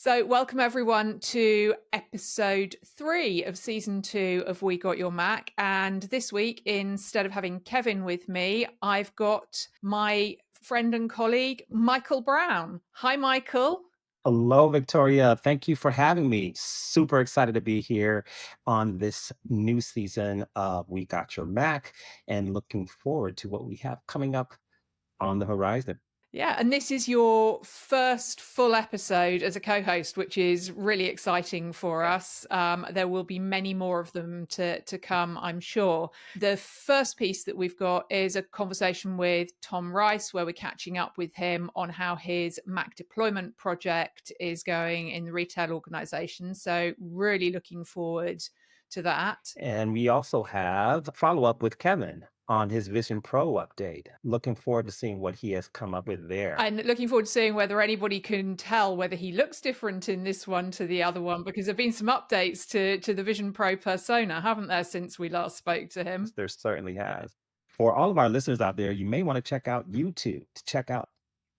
So, welcome everyone to episode 3 of season 2 of We Got Your Mac. And this week, instead of having Kevin with me, I've got my friend and colleague, Michael Brown. Hi, Michael. Hello, Victoria. Thank you for having me. Super excited to be here on this new season of We Got Your Mac and looking forward to what we have coming up on the horizon. Yeah, and this is your first full episode as a co-host, which is really exciting for us. There will be many more of them to come, I'm sure. The first piece that we've got is a conversation with Tom Rice, where we're catching up with him on how his Mac deployment project is going in the retail organization. So really looking forward to that. And we also have a follow-up with Kevin on his Vision Pro update. Looking forward to seeing what he has come up with there. And looking forward to seeing whether anybody can tell whether he looks different in this one to the other one, because there have been some updates to the Vision Pro persona, haven't there, since we last spoke to him? There certainly has. For all of our listeners out there, you may want to check out YouTube to check out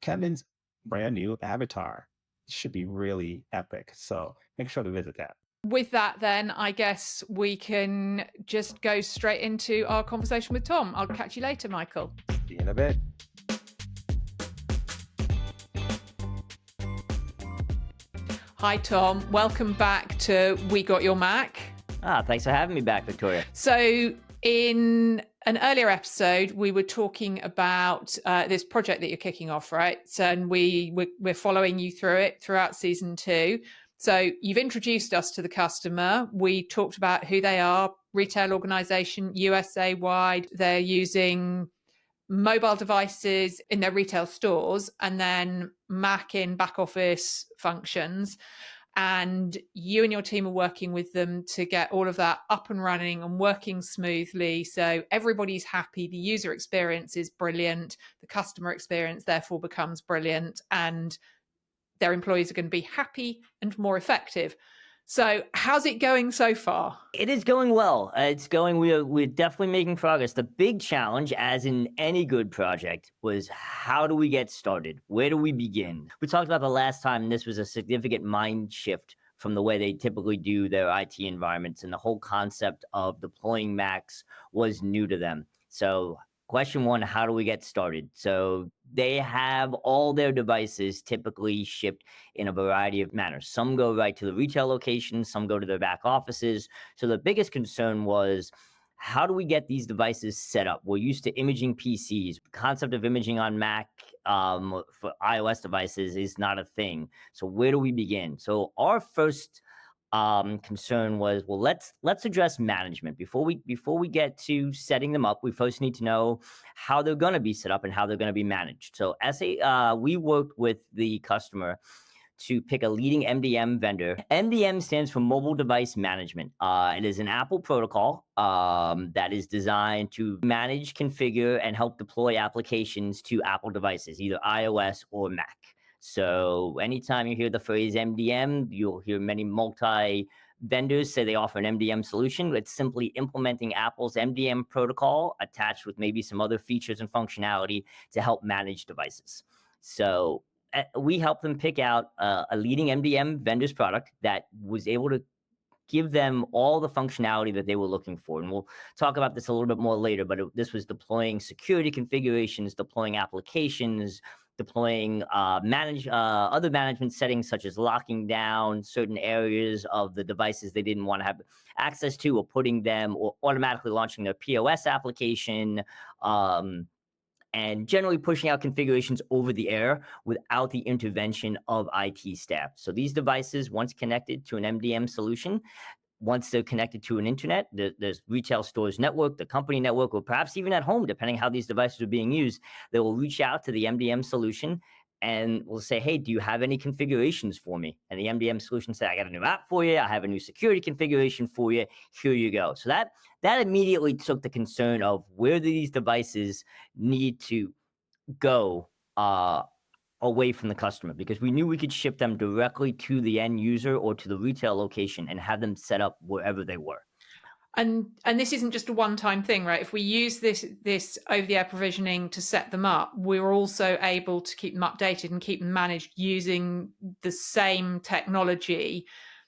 Kevin's brand new avatar. It should be really epic. So make sure to visit that. With that, then, I guess we can just go straight into our conversation with Tom. I'll catch you later, Michael. See you in a bit. Hi, Tom. Welcome back to We Got Your Mac. Thanks for having me back, Victoria. So in an earlier episode, we were talking about this project that you're kicking off, right? So, and we're following you through it throughout season 2. So you've introduced us to the customer. We talked about who they are, retail organization, USA wide. They're using mobile devices in their retail stores and then Mac in back office functions. And you and your team are working with them to get all of that up and running and working smoothly. So everybody's happy. The user experience is brilliant. The customer experience therefore becomes brilliant. And their employees are going to be happy and more effective. So how's it going so far? It is going well. We're definitely making progress. The big challenge, as in any good project, was how do we get started? Where do we begin? We talked about the last time, and this was a significant mind shift from the way they typically do their IT environments, and the whole concept of deploying Macs was new to them. So question one, how do we get started? So they have all their devices typically shipped in a variety of manners. Some go right to the retail locations, some go to their back offices. So the biggest concern was, how do we get these devices set up? We're used to imaging PCs. The concept of imaging on Mac for iOS devices is not a thing. So where do we begin? So our first concern was, well, let's address management before we get to setting them up. We first need to know how they're going to be set up and how they're going to be managed. So we worked with the customer to pick a leading MDM vendor. MDM stands for Mobile Device Management. It is an Apple protocol that is designed to manage, configure, and help deploy applications to Apple devices, either iOS or Mac. So anytime you hear the phrase MDM, you'll hear many multi-vendors say they offer an MDM solution. It's simply implementing Apple's MDM protocol attached with maybe some other features and functionality to help manage devices. So we helped them pick out a leading MDM vendor's product that was able to give them all the functionality that they were looking for. And we'll talk about this a little bit more later, but this was deploying security configurations, deploying applications, deploying other management settings, such as locking down certain areas of the devices they didn't want to have access to, or putting them, or automatically launching their POS application, and generally pushing out configurations over the air without the intervention of IT staff. So these devices, once connected to an MDM solution, once they're connected to an internet, there's retail stores network, the company network, or perhaps even at home, depending how these devices are being used, they will reach out to the MDM solution and will say, hey, do you have any configurations for me? And the MDM solution say, I got a new app for you. I have a new security configuration for you. Here you go. So that immediately took the concern of where do these devices need to go away from the customer, because we knew we could ship them directly to the end user or to the retail location and have them set up wherever they were. And this isn't just a one-time thing, right? If we use this over-the-air provisioning to set them up, we're also able to keep them updated and keep them managed using the same technology.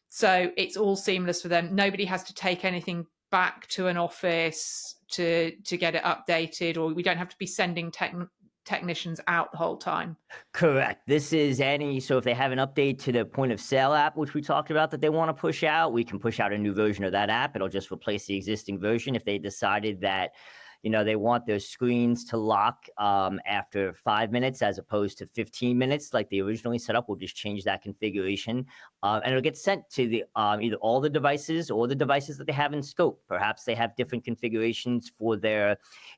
So it's all seamless for them. Nobody has to take anything back to an office to get it updated, or we don't have to be sending technicians out the whole time. Correct. This is so if they have an update to the point of sale app, which we talked about, that they want to push out, we can push out a new version of that app. It'll just replace the existing version. If they decided that, they want their screens to lock after 5 minutes as opposed to 15 minutes like they originally set up, we'll just change that configuration. And it'll get sent to the either all the devices or the devices that they have in scope. Perhaps they have different configurations for their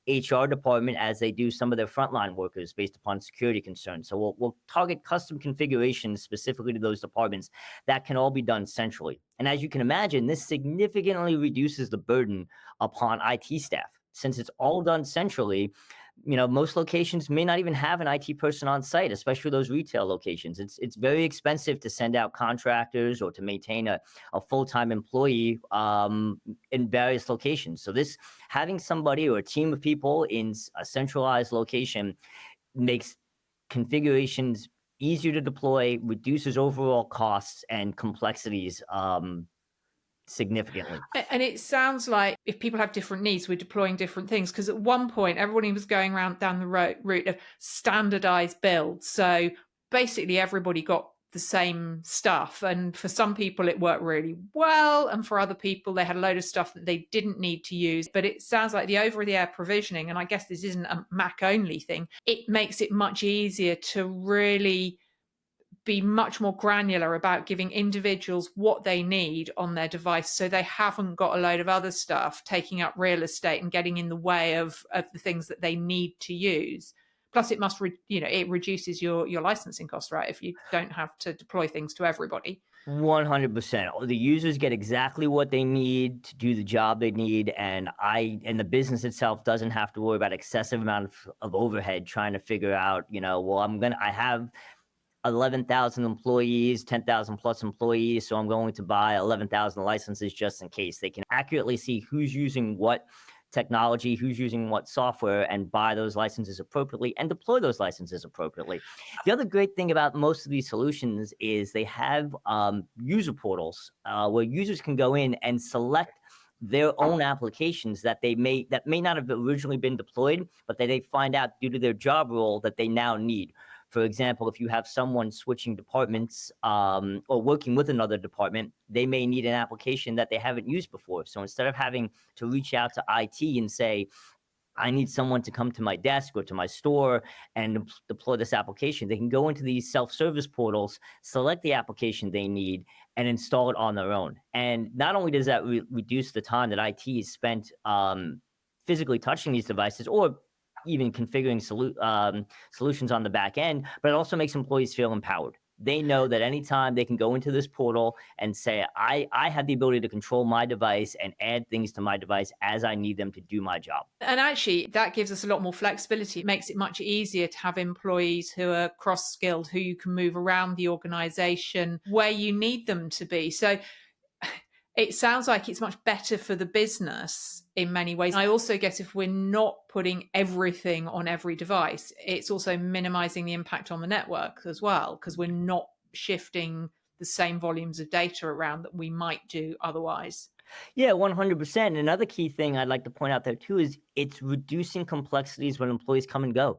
HR department as they do some of their frontline workers based upon security concerns. So we'll target custom configurations specifically to those departments that can all be done centrally. And as you can imagine, this significantly reduces the burden upon IT staff. Since it's all done centrally, most locations may not even have an IT person on site, especially those retail locations. It's very expensive to send out contractors or to maintain a full-time employee in various locations. So having somebody or a team of people in a centralized location makes configurations easier to deploy, reduces overall costs and complexities significantly. And it sounds like if people have different needs, we're deploying different things, because at one point everybody was going down the route of standardized builds. So basically everybody got the same stuff, and for some people it worked really well, and for other people they had a load of stuff that they didn't need to use. But it sounds like the over-the-air provisioning, and I guess this isn't a Mac only thing, it makes it much easier to really be much more granular about giving individuals what they need on their device, so they haven't got a load of other stuff taking up real estate and getting in the way of the things that they need to use. Plus it must it reduces your licensing costs, right, if you don't have to deploy things to everybody. 100%. The users get exactly what they need to do the job they need, and the business itself doesn't have to worry about excessive amount of overhead trying to figure out, I have 11,000 employees, 10,000 plus employees, so I'm going to buy 11,000 licenses just in case. They can accurately see who's using what technology, who's using what software, and buy those licenses appropriately and deploy those licenses appropriately. The other great thing about most of these solutions is they have user portals where users can go in and select their own applications that may not have originally been deployed, but that they find out due to their job role that they now need. For example, if you have someone switching departments or working with another department, they may need an application that they haven't used before. So instead of having to reach out to IT and say, I need someone to come to my desk or to my store and deploy this application, they can go into these self-service portals, select the application they need, and install it on their own. And not only does that reduce the time that IT is spent physically touching these devices or even configuring solutions on the back end, but it also makes employees feel empowered. They know that anytime they can go into this portal and say, I have the ability to control my device and add things to my device as I need them to do my job. And actually, that gives us a lot more flexibility. It makes it much easier to have employees who are cross-skilled, who you can move around the organization where you need them to be. So it sounds like it's much better for the business in many ways. I also guess if we're not putting everything on every device, it's also minimizing the impact on the network as well, because we're not shifting the same volumes of data around that we might do otherwise. Yeah, 100%. Another key thing I'd like to point out there too is it's reducing complexities when employees come and go.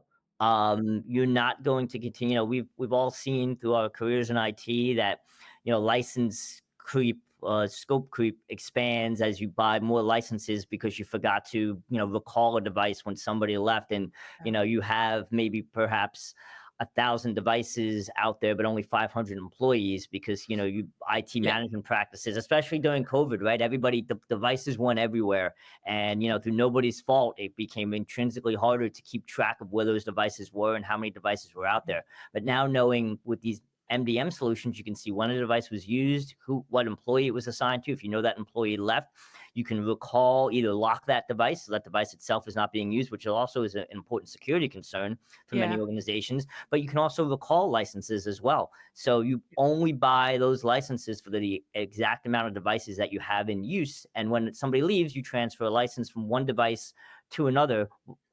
You're not going to continue. We've all seen through our careers in IT that license creep, scope creep expands as you buy more licenses because you forgot to recall a device when somebody left, and you have perhaps 1,000 devices out there, but only 500 employees because IT management practices, especially during COVID, right? The devices went everywhere, and through nobody's fault, it became intrinsically harder to keep track of where those devices were and how many devices were out there. But now, knowing with these MDM solutions, you can see when a device was used, what employee it was assigned to. If you know that employee left, You can recall, either lock that device, so that device itself is not being used, which also is an important security concern for many organizations, but you can also recall licenses as well. So you only buy those licenses for the exact amount of devices that you have in use. And when somebody leaves, you transfer a license from one device to another,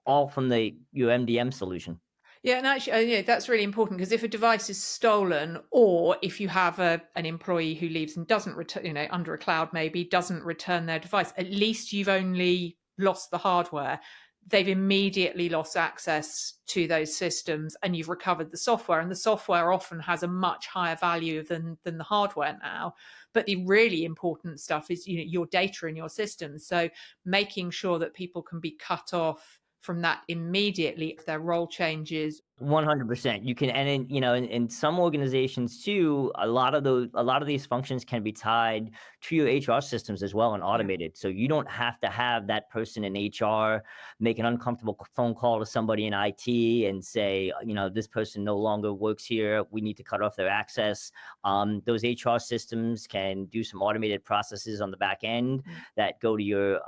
all from your MDM solution. Yeah, and actually, that's really important, because if a device is stolen, or if you have an employee who leaves and doesn't return, under a cloud maybe, doesn't return their device, at least you've only lost the hardware. They've immediately lost access to those systems, and you've recovered the software. And the software often has a much higher value than the hardware now. But the really important stuff is your data in your systems. So making sure that people can be cut off from that immediately if their role changes. 100%. You can, and in some organizations too, a lot of these functions can be tied to your HR systems as well and automated. So you don't have to have that person in HR make an uncomfortable phone call to somebody in IT and say, this person no longer works here, we need to cut off their access. Those HR systems can do some automated processes on the back end that go to your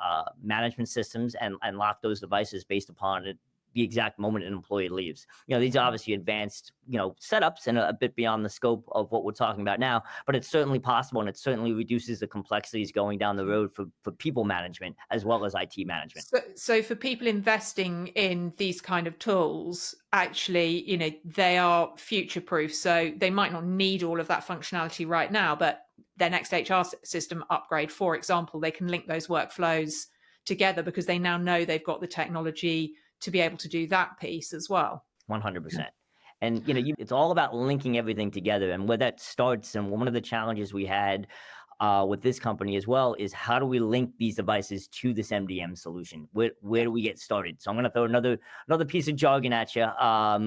management systems and lock those devices based upon it, the exact moment an employee leaves. These are obviously advanced, setups and a bit beyond the scope of what we're talking about now, but it's certainly possible, and it certainly reduces the complexities going down the road for people management as well as IT management. So for people investing in these kind of tools, actually, they are future proof. So they might not need all of that functionality right now, but their next HR system upgrade, for example, they can link those workflows together because they now know they've got the technology to be able to do that piece as well. 100%. And, it's all about linking everything together. And where that starts, and one of the challenges we had with this company as well, is how do we link these devices to this MDM solution? Where do we get started? So I'm going to throw another piece of jargon at you,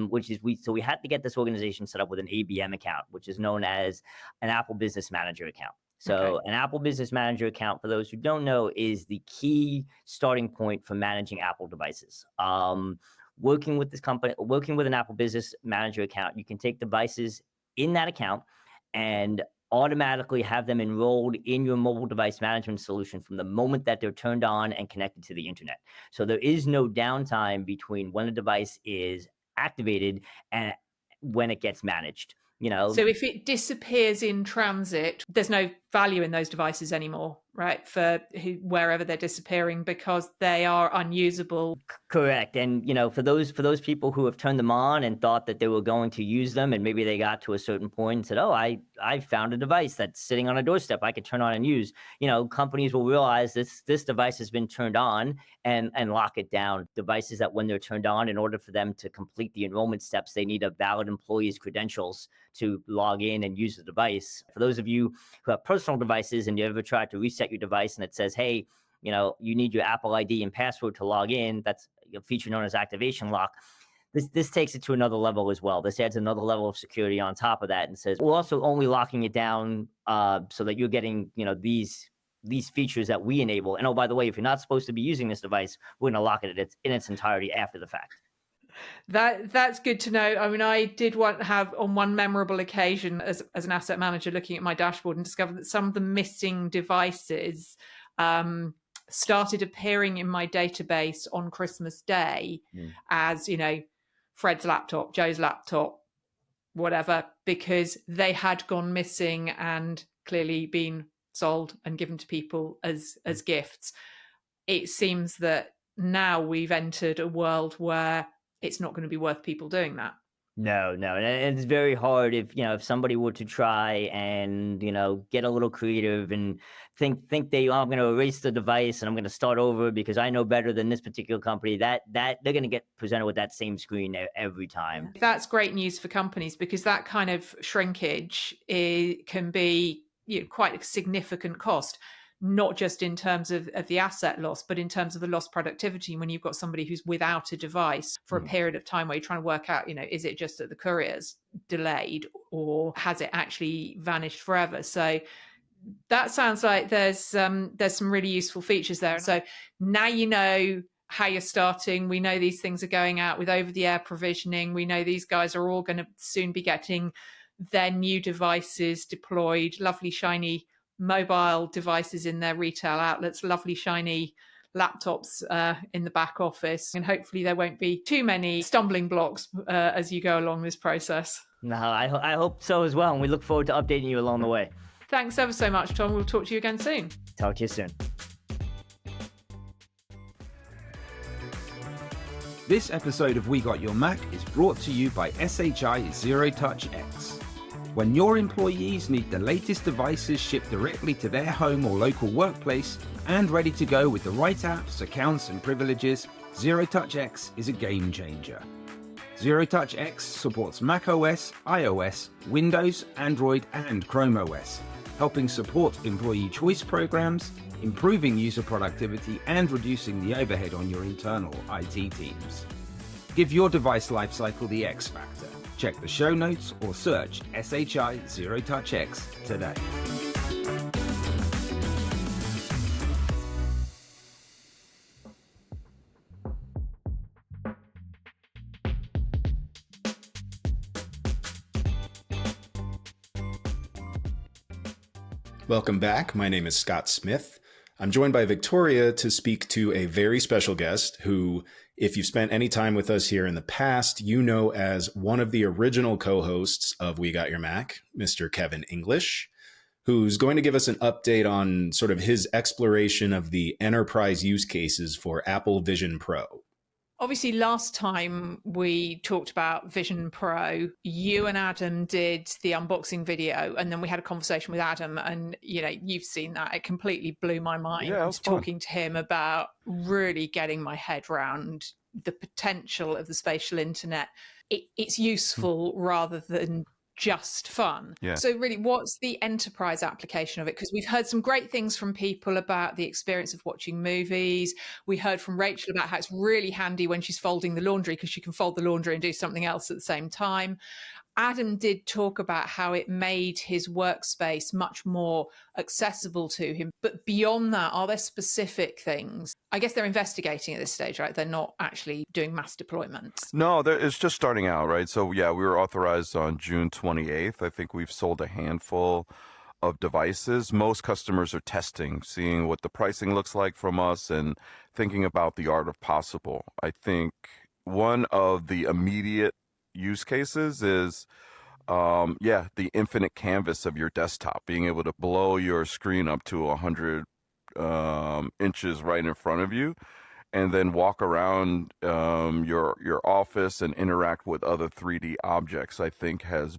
which is we had to get this organization set up with an ABM account, which is known as an Apple Business Manager account. So an Apple Business Manager account, for those who don't know, is the key starting point for managing Apple devices. Working with an Apple Business Manager account, you can take devices in that account and automatically have them enrolled in your mobile device management solution from the moment that they're turned on and connected to the internet. So there is no downtime between when a device is activated and when it gets managed. So if it disappears in transit, there's no value in those devices anymore, right? For wherever they're disappearing, because they are unusable. Correct. And, for those people who have turned them on and thought that they were going to use them, and maybe they got to a certain point and said, oh, I found a device that's sitting on a doorstep I could turn on and use. Companies will realize this device has been turned on and lock it down. Devices that when they're turned on, in order for them to complete the enrollment steps, they need a valid employee's credentials to log in and use the device. For those of you who have personal devices and you ever tried to reset your device and it says, hey, you need your Apple ID and password to log in, that's a feature known as activation lock. This takes it to another level as well. This adds another level of security on top of that and says, we're also only locking it down so that you're getting, these features that we enable. And oh, by the way, if you're not supposed to be using this device, we're going to lock it in its entirety after the fact. That's good to know. I mean, I did have on one memorable occasion as an asset manager looking at my dashboard and discovered that some of the missing devices started appearing in my database on Christmas Day as, Fred's laptop, Joe's laptop, whatever, because they had gone missing and clearly been sold and given to people as gifts. It seems that now we've entered a world where it's not going to be worth people doing that. No, and it's very hard if somebody were to try and get a little creative and think I'm going to erase the device and I'm going to start over because I know better than this particular company. That they're going to get presented with that same screen every time. That's great news for companies, because that kind of shrinkage can be quite a significant cost. Not just in terms of the asset loss, but in terms of the lost productivity when you've got somebody who's without a device for a period of time where you're trying to work out, is it just that the courier's delayed or has it actually vanished forever? So that sounds like there's some really useful features there. So now you know how you're starting. We know these things are going out with over-the-air provisioning. We know these guys are all going to soon be getting their new devices deployed, lovely shiny mobile devices in their retail outlets, lovely shiny laptops in the back office, and hopefully there won't be too many stumbling blocks as you go along this process. No, I hope so as well, and we look forward to updating you along the way. Thanks ever so much, Tom. We'll talk to you again soon. Talk to you soon. This episode of We Got Your Mac is brought to you by SHI Zero-Touch X. When your employees need the latest devices shipped directly to their home or local workplace and ready to go with the right apps, accounts, and privileges, Zero-Touch X is a game changer. Zero-Touch X supports macOS, iOS, Windows, Android, and Chrome OS, helping support employee choice programs, improving user productivity, and reducing the overhead on your internal IT teams. Give your device lifecycle the X factor. Check the show notes or search SHI Zero-Touch X today. Welcome back. My name is Scott Smith. I'm joined by Victoria to speak to a very special guest who, if you've spent any time with us here in the past, you know as one of the original co-hosts of We Got Your Mac, Mr. Kevin English, who's going to give us an update on sort of his exploration of the enterprise use cases for Apple Vision Pro. Obviously, last time we talked about Vision Pro, you and Adam did the unboxing video, and then we had a conversation with Adam, and you've seen that. It completely blew my mind. Yeah, it was talking to him about really getting my head around the potential of the spatial internet. It's useful rather than just fun. Yeah. So really, what's the enterprise application of it? Because we've heard some great things from people about the experience of watching movies. We heard from Rachel about how it's really handy when she's folding the laundry because she can fold the laundry and do something else at the same time. Adam did talk about how it made his workspace much more accessible to him. But beyond that, are there specific things? I guess they're investigating at this stage, right? They're not actually doing mass deployments. No, it's just starting out, right? So yeah, we were authorized on June 28th. I think we've sold a handful of devices. Most customers are testing, seeing what the pricing looks like from us and thinking about the art of possible. I think one of the immediate use cases is the infinite canvas of your desktop, being able to blow your screen up to 100 inches right in front of you, and then walk around your office and interact with other 3D objects. I think has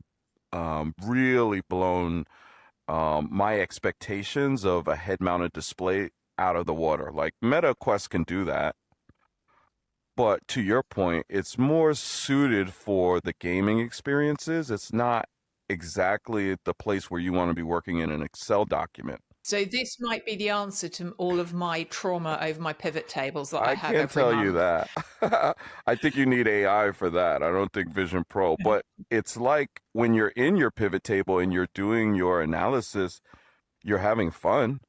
really blown my expectations of a head-mounted display out of the water. Like Meta Quest can do that. But to your point, it's more suited for the gaming experiences. It's not exactly the place where you want to be working in an Excel document. So this might be the answer to all of my trauma over my pivot tables that I have every month. I can't tell you that. I think you need AI for that. I don't think Vision Pro. But it's like when you're in your pivot table and you're doing your analysis, you're having fun.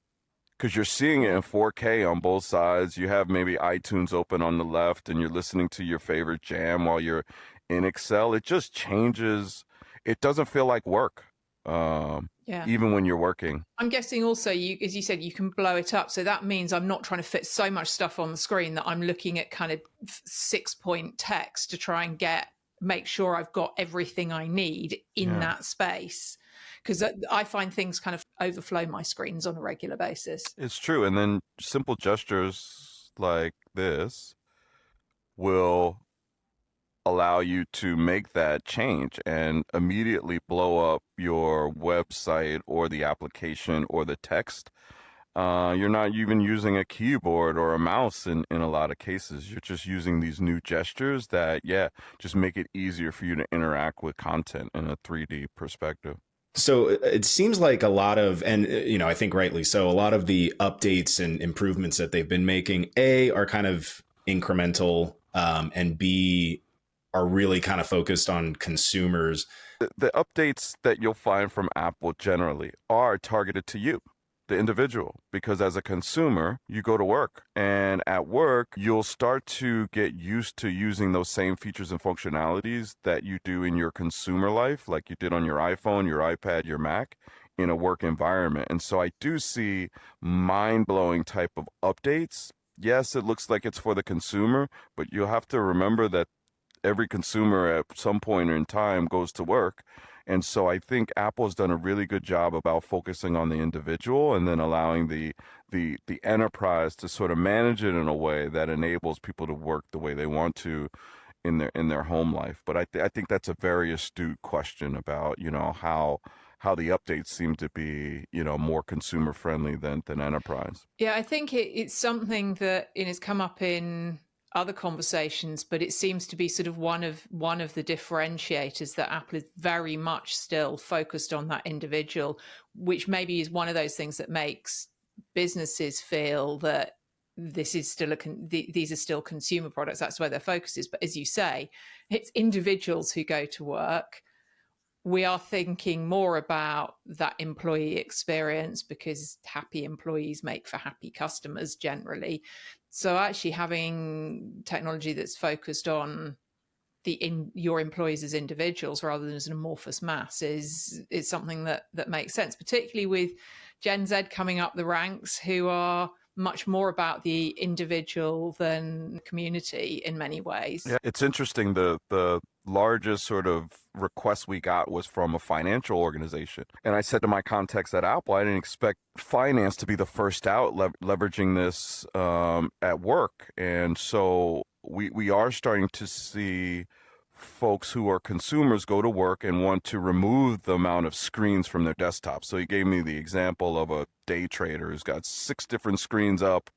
Because you're seeing it in 4K on both sides. You have maybe iTunes open on the left and you're listening to your favorite jam while you're in Excel. It just changes. It doesn't feel like work, even when you're working. I'm guessing also, as you said, you can blow it up. So that means I'm not trying to fit so much stuff on the screen that I'm looking at kind of 6-point text to try and make sure I've got everything I need in that space. Because I find things kind of overflow my screens on a regular basis. It's true. And then simple gestures like this will allow you to make that change and immediately blow up your website or the application or the text. You're not even using a keyboard or a mouse in a lot of cases. You're just using these new gestures that, just make it easier for you to interact with content in a 3D perspective. So it seems like a lot of, and I think rightly so, a lot of the updates and improvements that they've been making, A, are kind of incremental, and B, are really kind of focused on consumers. The updates that you'll find from Apple generally are targeted to you, the individual, because as a consumer, you go to work, and at work, you'll start to get used to using those same features and functionalities that you do in your consumer life, like you did on your iPhone, your iPad, your Mac, in a work environment. And so I do see mind-blowing type of updates. Yes, it looks like it's for the consumer, but you'll have to remember that every consumer at some point in time goes to work. And so I think Apple has done a really good job about focusing on the individual and then allowing the enterprise to sort of manage it in a way that enables people to work the way they want to in their home life. But I think that's a very astute question about, how the updates seem to be, more consumer friendly than enterprise. Yeah, I think it's something that has come up in other conversations, but it seems to be sort of one of the differentiators, that Apple is very much still focused on that individual, which maybe is one of those things that makes businesses feel that this is still these are still consumer products. That's where their focus is. But as you say, it's individuals who go to work. We are thinking more about that employee experience, because happy employees make for happy customers generally. So actually having technology that's focused on your employees as individuals rather than as an amorphous mass is something that makes sense, particularly with Gen Z coming up the ranks, who are much more about the individual than community in many ways. Yeah, it's interesting. The largest sort of request we got was from a financial organization. And I said to my contacts at Apple, I didn't expect finance to be the first out leveraging this at work. And so we are starting to see folks who are consumers go to work and want to remove the amount of screens from their desktop. So he gave me the example of a day trader who's got 6 different screens up,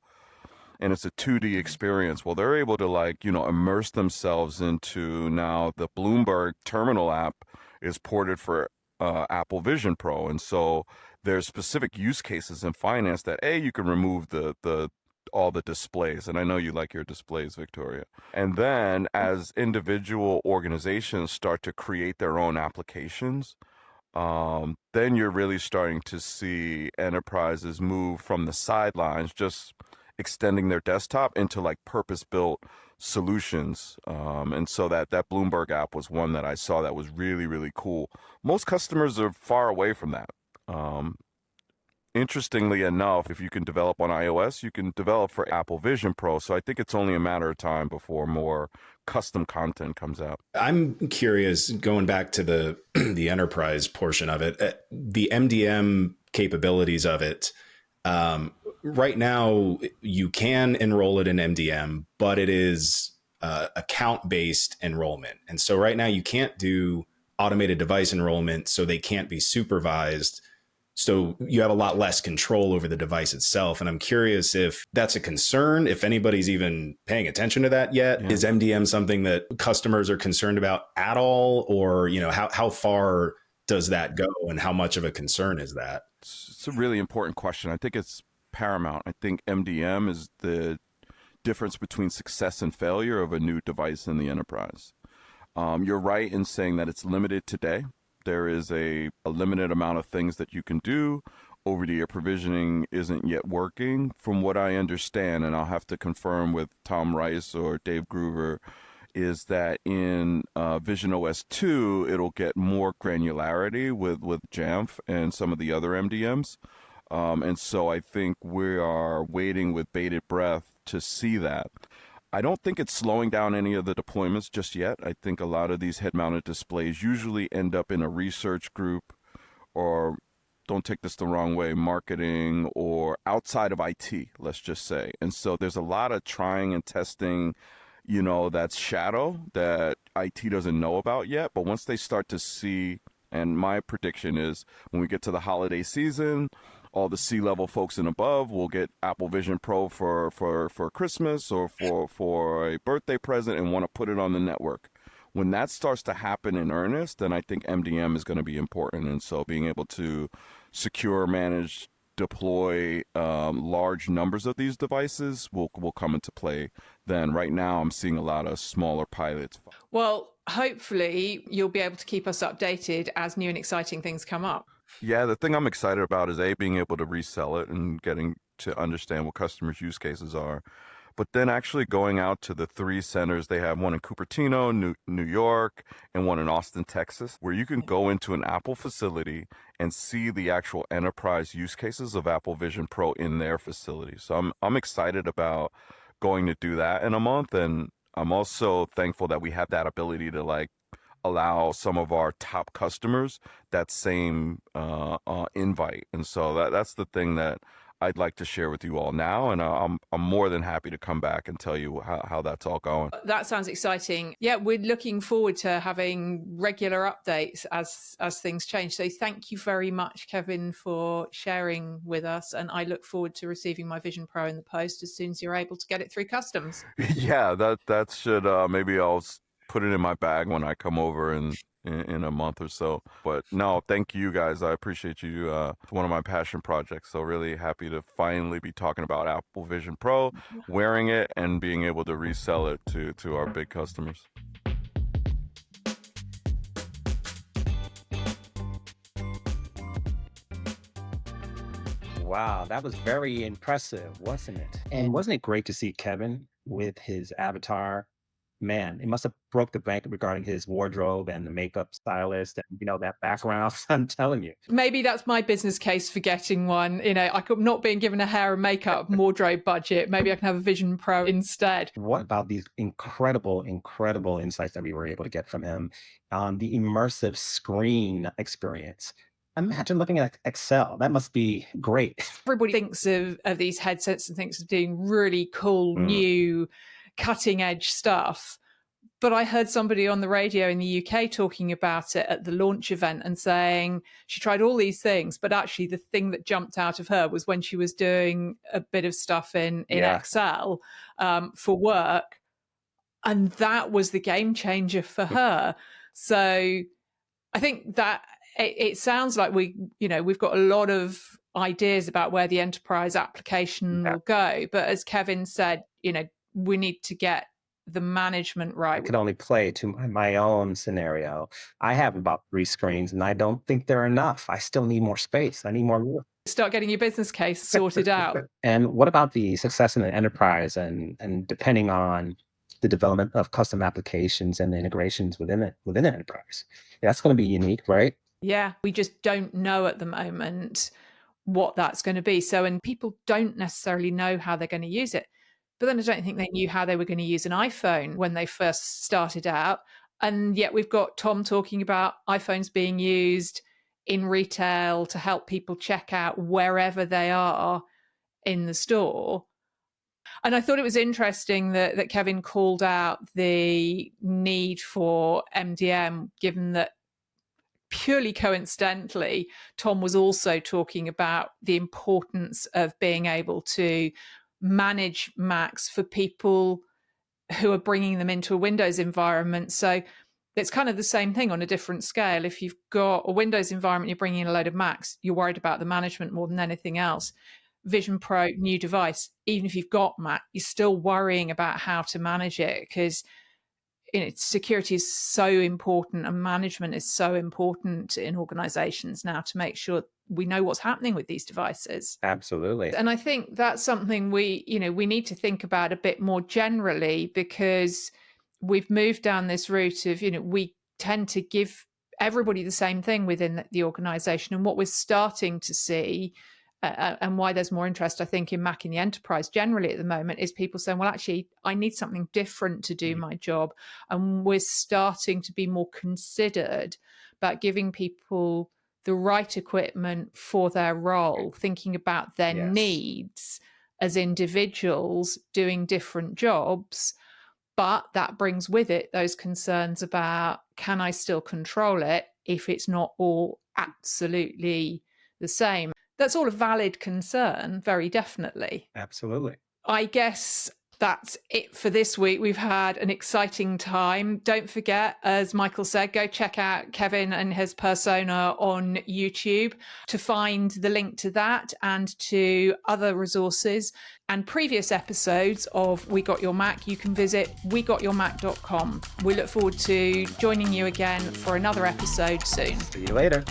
and it's a 2D experience. Well, they're able to immerse themselves into, now the Bloomberg terminal app is ported for Apple Vision Pro. And so there's specific use cases in finance that you can remove all the displays. And I know you like your displays, Victoria. And then as individual organizations start to create their own applications, then you're really starting to see enterprises move from the sidelines, just extending their desktop, into purpose-built solutions. And so that Bloomberg app was one that I saw that was really, really cool. Most customers are far away from that. Interestingly enough, if you can develop on iOS, you can develop for Apple Vision Pro. So I think it's only a matter of time before more custom content comes out. I'm curious, going back to the enterprise portion of it, the MDM capabilities of it. Right now, you can enroll it in MDM, but it is account-based enrollment. And so right now you can't do automated device enrollment, so they can't be supervised. So you have a lot less control over the device itself. And I'm curious if that's a concern, if anybody's even paying attention to that yet. Yeah. Is MDM something that customers are concerned about at all? Or, how far does that go, and how much of a concern is that? It's a really important question. I think it's paramount. I think MDM is the difference between success and failure of a new device in the enterprise. You're right in saying that it's limited today. There is a limited amount of things that you can do. Over-the-air provisioning isn't yet working. From what I understand, and I'll have to confirm with Tom Rice or Dave Groover, is that in Vision OS 2, it'll get more granularity with Jamf and some of the other MDMs. And so I think we are waiting with bated breath to see that. I don't think it's slowing down any of the deployments just yet. I think a lot of these head-mounted displays usually end up in a research group, or, don't take this the wrong way, marketing, or outside of IT, let's just say. And so there's a lot of trying and testing, that's shadow that IT doesn't know about yet. But once they start to see, and my prediction is when we get to the holiday season, all the C-level folks and above will get Apple Vision Pro for Christmas or for a birthday present and want to put it on the network. When that starts to happen in earnest, then I think MDM is going to be important. And so being able to secure, manage, deploy large numbers of these devices will come into play. Then right now I'm seeing a lot of smaller pilots. Well, hopefully you'll be able to keep us updated as new and exciting things come up. Yeah, the thing I'm excited about is being able to resell it and getting to understand what customers' use cases are. but then actually going out to the 3 centers, they have one in Cupertino, New York, and one in Austin, Texas, where you can go into an Apple facility and see the actual enterprise use cases of Apple Vision Pro in their facility. So I'm excited about going to do that in a month, and I'm also thankful that we have that ability to like allow some of our top customers that same invite. And so that's the thing that I'd like to share with you all now, and I'm more than happy to come back and tell you how that's all going. That sounds exciting. Yeah, we're looking forward to having regular updates as things change. So thank you very much, Kevin, for sharing with us, and I look forward to receiving my Vision Pro in the post as soon as you're able to get it through customs. Yeah, that should maybe I'll put it in my bag when I come over in a month or so. But no, thank you guys. I appreciate you. It's one of my passion projects. So really happy to finally be talking about Apple Vision Pro, wearing it, and being able to resell it to our big customers. Wow, that was very impressive, wasn't it? And wasn't it great to see Kevin with his avatar? Man, it must have broke the bank regarding his wardrobe and the makeup stylist and, that background. I'm telling you. Maybe that's my business case for getting one. I could not being given a hair and makeup wardrobe budget. Maybe I can have a Vision Pro instead. What about these incredible insights that we were able to get from him on the immersive screen experience? Imagine looking at Excel. That must be great. Everybody thinks of these headsets and thinks of doing really cool, new, cutting edge stuff. But I heard somebody on the radio in the UK talking about it at the launch event and saying she tried all these things, but actually the thing that jumped out of her was when she was doing a bit of stuff in Excel for work. And that was the game changer for her. So I think that it sounds like we've got a lot of ideas about where the enterprise application will go. But as Kevin said, we need to get the management right. I could only play to my own scenario. I have about 3 screens, and I don't think they're enough. I still need more space. I need more room. Start getting your business case sorted out. And what about the success in the enterprise and depending on the development of custom applications and the integrations within the enterprise? That's going to be unique, right? Yeah, we just don't know at the moment what that's going to be. And people don't necessarily know how they're going to use it. But then I don't think they knew how they were going to use an iPhone when they first started out. And yet we've got Tom talking about iPhones being used in retail to help people check out wherever they are in the store. And I thought it was interesting that Kevin called out the need for MDM, given that purely coincidentally, Tom was also talking about the importance of being able to manage Macs for people who are bringing them into a Windows environment. So it's kind of the same thing on a different scale. If you've got a Windows environment, you're bringing in a load of Macs, you're worried about the management more than anything else. Vision Pro, new device, even if you've got Mac, you're still worrying about how to manage it because security is so important and management is so important in organizations now to make sure we know what's happening with these devices. Absolutely. And I think that's something we need to think about a bit more generally, because we've moved down this route of, we tend to give everybody the same thing within the organization. And what we're starting to see and why there's more interest, I think, in Mac in the enterprise generally at the moment is people saying, well, actually, I need something different to do my job. And we're starting to be more considered about giving people the right equipment for their role, thinking about their needs as individuals doing different jobs. But that brings with it those concerns about, can I still control it if it's not all absolutely the same? That's all a valid concern, very definitely. Absolutely. I guess that's it for this week. We've had an exciting time. Don't forget, as Michael said, go check out Kevin and his persona on YouTube to find the link to that and to other resources and previous episodes of We Got Your Mac. You can visit wegotyourmac.com. We look forward to joining you again for another episode soon. See you later.